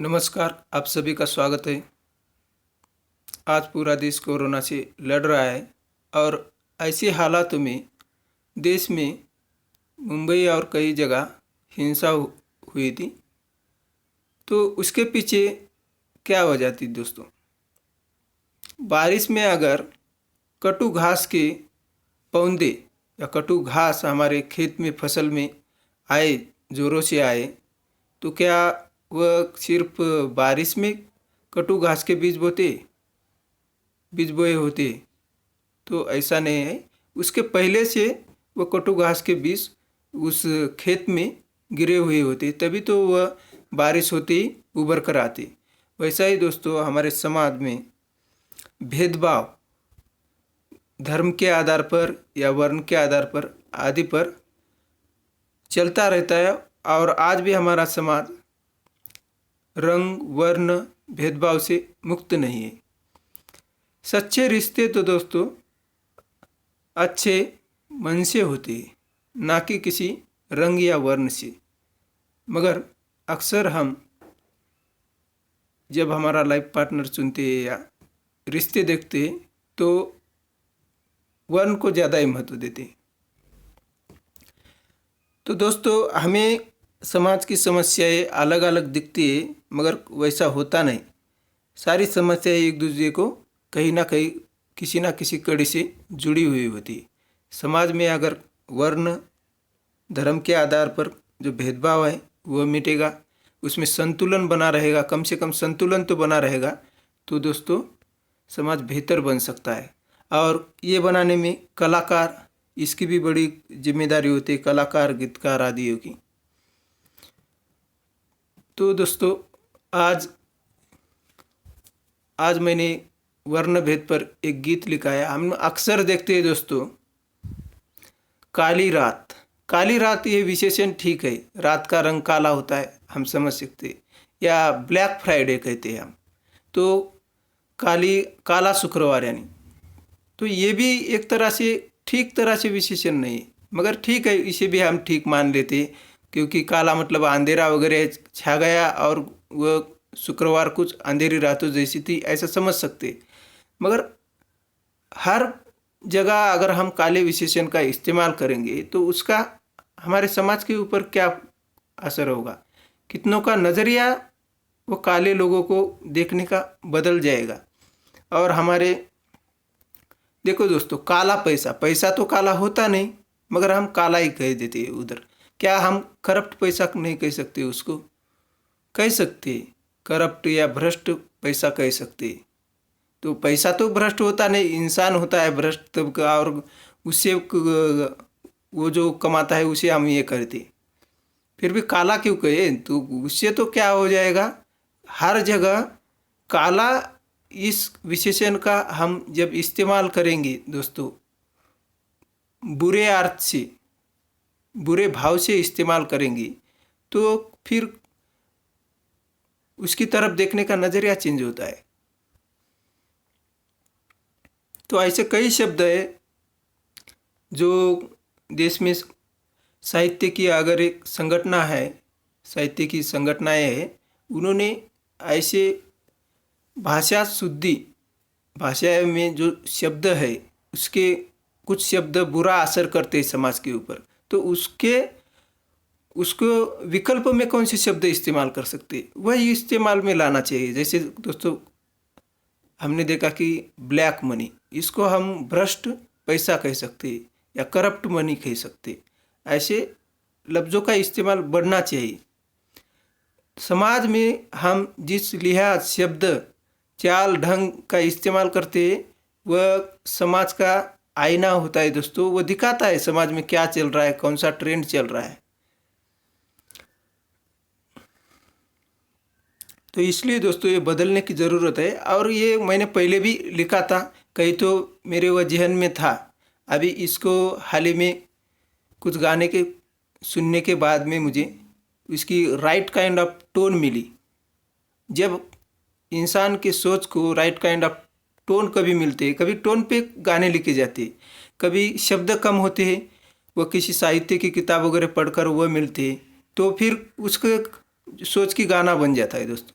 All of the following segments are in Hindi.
नमस्कार, आप सभी का स्वागत है। आज पूरा देश कोरोना से लड़ रहा है और ऐसे हालातों में देश में मुंबई और कई जगह हिंसा हुई थी। तो उसके पीछे क्या वजह थी दोस्तों? बारिश में अगर कटु घास के पौधे या कटु घास हमारे खेत में फसल में आए, ज़ोरों से आए, तो क्या वह सिर्फ बारिश में कटु घास के बीज बोए होते? तो ऐसा नहीं है। उसके पहले से वह कटु घास के बीज उस खेत में गिरे हुए होते, तभी तो वह बारिश होते ही उभर कर आते। वैसा ही दोस्तों हमारे समाज में भेदभाव धर्म के आधार पर या वर्ण के आधार पर आदि पर चलता रहता है। और आज भी हमारा समाज रंग वर्ण भेदभाव से मुक्त नहीं है। सच्चे रिश्ते तो दोस्तों अच्छे मन से होते हैं, ना कि किसी रंग या वर्ण से। मगर अक्सर हम जब हमारा लाइफ पार्टनर चुनते हैं या रिश्ते देखते हैं तो वर्ण को ज़्यादा ही महत्व देते हैं। तो दोस्तों हमें समाज की समस्याएं अलग अलग दिखती है, मगर वैसा होता नहीं। सारी समस्याएं एक दूसरे को कहीं ना कहीं किसी ना किसी कड़ी से जुड़ी हुई होती है। समाज में अगर वर्ण धर्म के आधार पर जो भेदभाव है वह मिटेगा, उसमें संतुलन बना रहेगा, कम से कम संतुलन तो बना रहेगा, तो दोस्तों समाज बेहतर बन सकता है। और ये बनाने में कलाकार, इसकी भी बड़ी जिम्मेदारी होती है, कलाकार गीतकार आदियों की। तो दोस्तों आज मैंने वर्ण भेद पर एक गीत लिखा है। हम अक्सर देखते हैं दोस्तों, काली रात ये विशेषण ठीक है, रात का रंग काला होता है, हम समझ सकते हैं। या ब्लैक फ्राइडे कहते हैं हम, तो काला शुक्रवार यानी, तो ये भी एक तरह से ठीक तरह से विशेषण नहीं है, मगर ठीक है, इसे भी हम ठीक मान लेते हैं, क्योंकि काला मतलब अंधेरा वगैरह छा गया और वह शुक्रवार कुछ अंधेरी रातों जैसी थी, ऐसा समझ सकते। मगर हर जगह अगर हम काले विशेषण का इस्तेमाल करेंगे तो उसका हमारे समाज के ऊपर क्या असर होगा? कितनों का नज़रिया वो काले लोगों को देखने का बदल जाएगा। और हमारे देखो दोस्तों, काला पैसा तो काला होता नहीं, मगर हम काला ही कह देते हैं उधर। क्या हम करप्ट पैसा नहीं कह सकते? उसको कह सकते, करप्ट या भ्रष्ट पैसा कह सकते। तो पैसा तो भ्रष्ट होता नहीं, इंसान होता है भ्रष्ट तब का, और उससे वो जो कमाता है उसे हम ये करते। फिर भी काला क्यों कहे? तो उससे तो क्या हो जाएगा, हर जगह काला इस विशेषण का हम जब इस्तेमाल करेंगे दोस्तों, बुरे अर्थ से, बुरे भाव से इस्तेमाल करेंगे, तो फिर उसकी तरफ देखने का नज़रिया चेंज होता है। तो ऐसे कई शब्द है जो देश में साहित्य की अगर एक संगठना है, साहित्य की संगठनाएं हैं, उन्होंने ऐसे भाषा शुद्धि, भाषा में जो शब्द है उसके कुछ शब्द बुरा असर करते हैं समाज के ऊपर, तो उसको विकल्प में कौन से शब्द इस्तेमाल कर सकते, वही इस्तेमाल में लाना चाहिए। जैसे दोस्तों हमने देखा कि ब्लैक मनी, इसको हम भ्रष्ट पैसा कह सकते या करप्ट मनी कह सकते। ऐसे लफ्ज़ों का इस्तेमाल बढ़ना चाहिए। समाज में हम जिस लिहाज शब्द चाल ढंग का इस्तेमाल करते हैं वह समाज का आईना होता है दोस्तों। वो दिखाता है समाज में क्या चल रहा है, कौन सा ट्रेंड चल रहा है। तो इसलिए दोस्तों ये बदलने की ज़रूरत है। और ये मैंने पहले भी लिखा था, कहीं तो मेरे वह जहन में था। अभी इसको हाल ही में कुछ गाने के सुनने के बाद में मुझे इसकी राइट काइंड ऑफ टोन मिली। जब इंसान के सोच को राइट काइंड ऑफ टोन कभी मिलते हैं, कभी टोन पे गाने लिखे जाते हैं, कभी शब्द कम होते हैं, वह किसी साहित्य की किताब वगैरह पढ़कर वह मिलते हैं, तो फिर उसको सोच की गाना बन जाता है दोस्तों।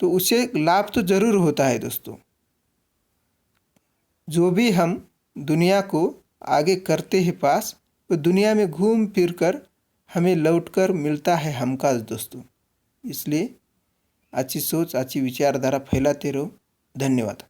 तो उससे लाभ तो ज़रूर होता है दोस्तों। जो भी हम दुनिया को आगे करते हैं पास, वो दुनिया में घूम फिर कर हमें लौटकर मिलता है हमका दोस्तों। इसलिए अच्छी सोच अच्छी विचारधारा फैलाते रहो। धन्यवाद।